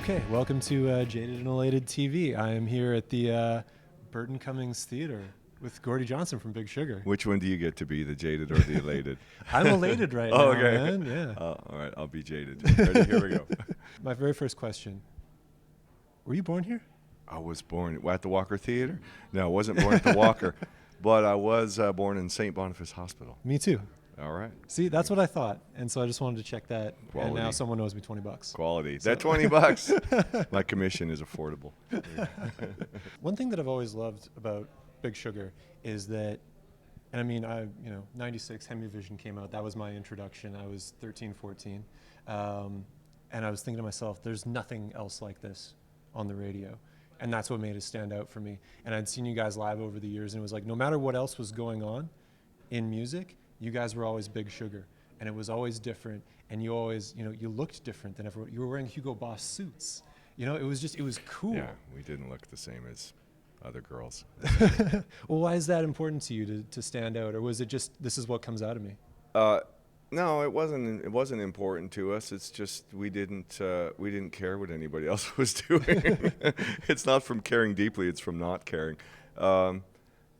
Okay, welcome to Jaded and Elated TV. I am here at the Burton Cummings Theatre with Gordie Johnson from Big Sugar. Which one do you get to be, the jaded or the elated? I'm elated right now, man. Yeah. All right, I'll be jaded. Ready? Here we go. My very first question. Were you born here? I was born at the Walker Theatre. No, I wasn't born at the Walker, but I was born in St. Boniface Hospital. Me too. All right. See, that's what I thought. And so I just wanted to check that. Quality. And now someone owes me $20. Quality. So. That $20, my commission is affordable. One thing that I've always loved about Big Sugar is that, and I mean, 96 Hemi-vision came out. That was my introduction. I was 13, 14. And I was thinking to myself, there's nothing else like this on the radio. And that's what made it stand out for me. And I'd seen you guys live over the years, and it was like, no matter what else was going on in music, you guys were always Big Sugar, and it was always different, and you always, you looked different than everyone. You were wearing Hugo Boss suits. It was cool. Yeah, we didn't look the same as other girls. Well, why is that important to you to stand out, or was it just, this is what comes out of me? No, it wasn't. It wasn't important to us. It's just we didn't care what anybody else was doing. It's not from caring deeply. It's from not caring. I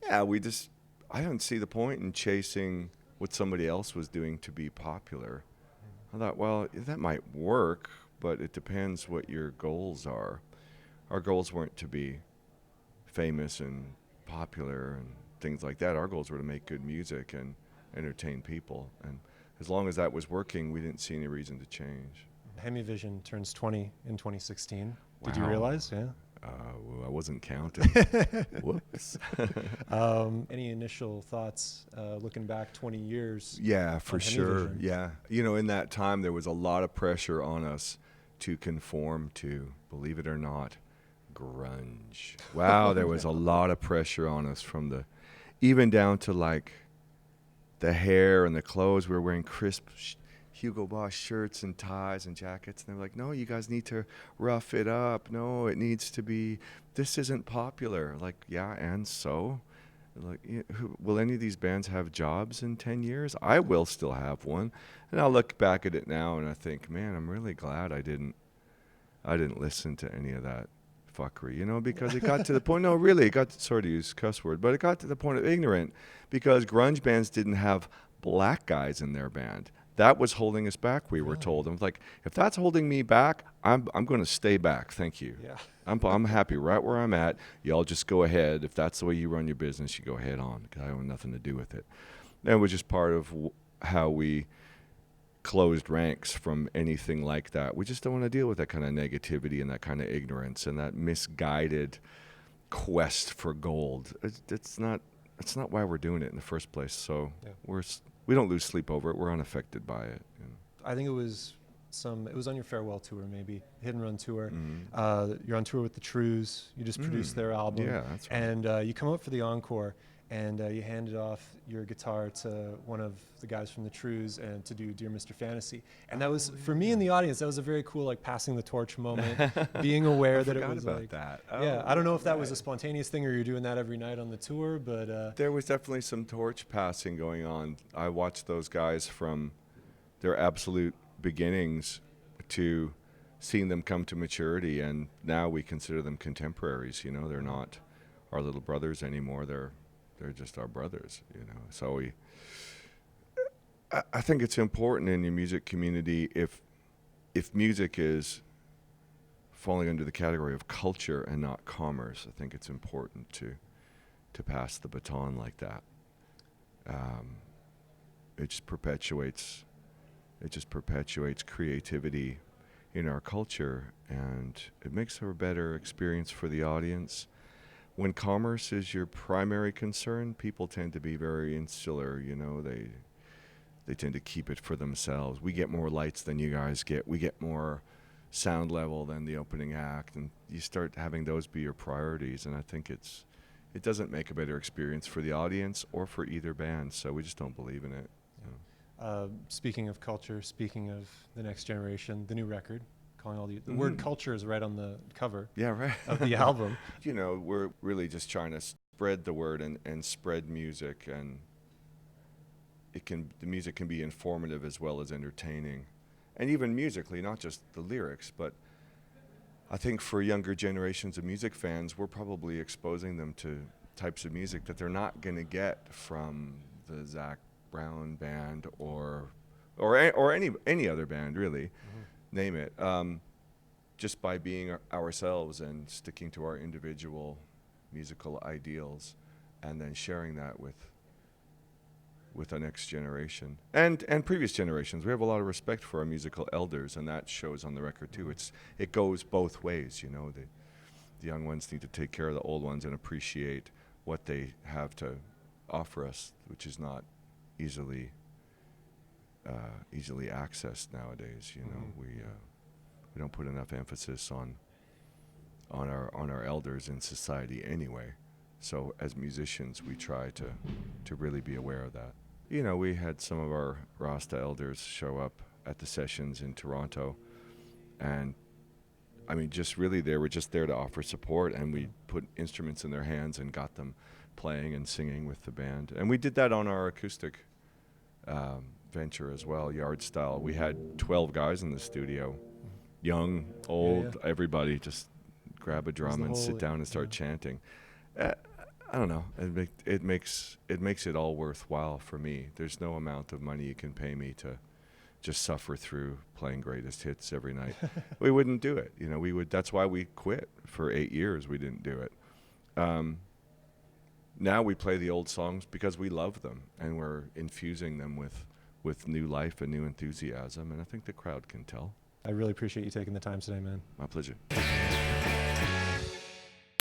didn't see the point in chasing what somebody else was doing to be popular. I thought, well, that might work, but it depends what your goals are. Our goals weren't to be famous and popular and things like that. Our goals were to make good music and entertain people. And as long as that was working, we didn't see any reason to change. Hemi-vision turns 20 in 2016. Wow. Did you realize? Yeah. Well, I wasn't counting. Whoops. Any initial thoughts looking back 20 years? Yeah, for sure. Hemi-vision? Yeah. In that time, there was a lot of pressure on us to conform to, believe it or not, grunge. Wow, there was a lot of pressure on us from even down to like the hair and the clothes. We were wearing crisp Hugo Boss shirts and ties and jackets, and they're like, no, you guys need to rough it up. No, it needs to be, this isn't popular. Like, yeah, and so? Like, will any of these bands have jobs in 10 years? I will still have one. And I'll look back at it now and I think, man, I'm really glad I didn't listen to any of that fuckery, because it got to the point, it got to, sorry to use cuss word, but it got to the point of ignorant, because grunge bands didn't have black guys in their band. That was holding us back, we were told. I'm like, if that's holding me back, I'm going to stay back. Thank you. Yeah. I'm happy right where I'm at. Y'all just go ahead. If that's the way you run your business, you go ahead on, because I have nothing to do with it. That was just part of how we closed ranks from anything like that. We just don't want to deal with that kind of negativity and that kind of ignorance and that misguided quest for gold. It's not why we're doing it in the first place. So we don't lose sleep over it. We're unaffected by it. I think it was on your farewell tour, maybe Hit and Run tour. Mm-hmm. You're on tour with the Trews. You just produced their album. Yeah, that's right. And you come up for the encore, and you handed off your guitar to one of the guys from the Trews and to do Dear Mr. Fantasy. And that was, for me in the audience, that was a very cool, like, passing the torch moment, being aware that it was about like that. I don't know if that was a spontaneous thing or you're doing that every night on the tour, but there was definitely some torch passing going on. I watched those guys from their absolute beginnings to seeing them come to maturity, and now we consider them contemporaries. They're not our little brothers anymore. They're just our brothers, So I think it's important in the music community, if music is falling under the category of culture and not commerce, I think it's important to pass the baton like that. It just perpetuates creativity in our culture, and it makes for a better experience for the audience. When commerce is your primary concern, people tend to be very insular, they tend to keep it for themselves. We get more lights than you guys get. We get more sound level than the opening act, and you start having those be your priorities, and I think it doesn't make a better experience for the audience or for either band, so we just don't believe in it. Speaking of culture, speaking of the next generation, the new record, calling all the word culture is right on the cover of the album. We're really just trying to spread the word and spread music, and the music can be informative as well as entertaining. And even musically, not just the lyrics, but I think for younger generations of music fans, we're probably exposing them to types of music that they're not going to get from the Zach Brown band or any other band, really, name it. Just by being ourselves and sticking to our individual musical ideals, and then sharing that with the next generation and previous generations. We have a lot of respect for our musical elders, and that shows on the record too. It goes both ways, you know. The young ones need to take care of the old ones and appreciate what they have to offer us, which is not easily accessed nowadays. You know, we don't put enough emphasis on our elders in society anyway. So as musicians, we try to really be aware of that. You know, we had some of our Rasta elders show up at the sessions in Toronto, and I mean, just really, they were just there to offer support, and we put instruments in their hands and got them playing and singing with the band. And we did that on our acoustic venture as well, yard style. We had 12 guys in the studio, young, old, everybody just grab a drum and sit down and start chanting. I don't know. It makes it all worthwhile for me. There's no amount of money you can pay me to just suffer through playing greatest hits every night. We wouldn't do it. You know, we would. That's why we quit for 8 years. We didn't do it. Now we play the old songs because we love them, and we're infusing them with new life and new enthusiasm. And I think the crowd can tell. I really appreciate you taking the time today, man. My pleasure.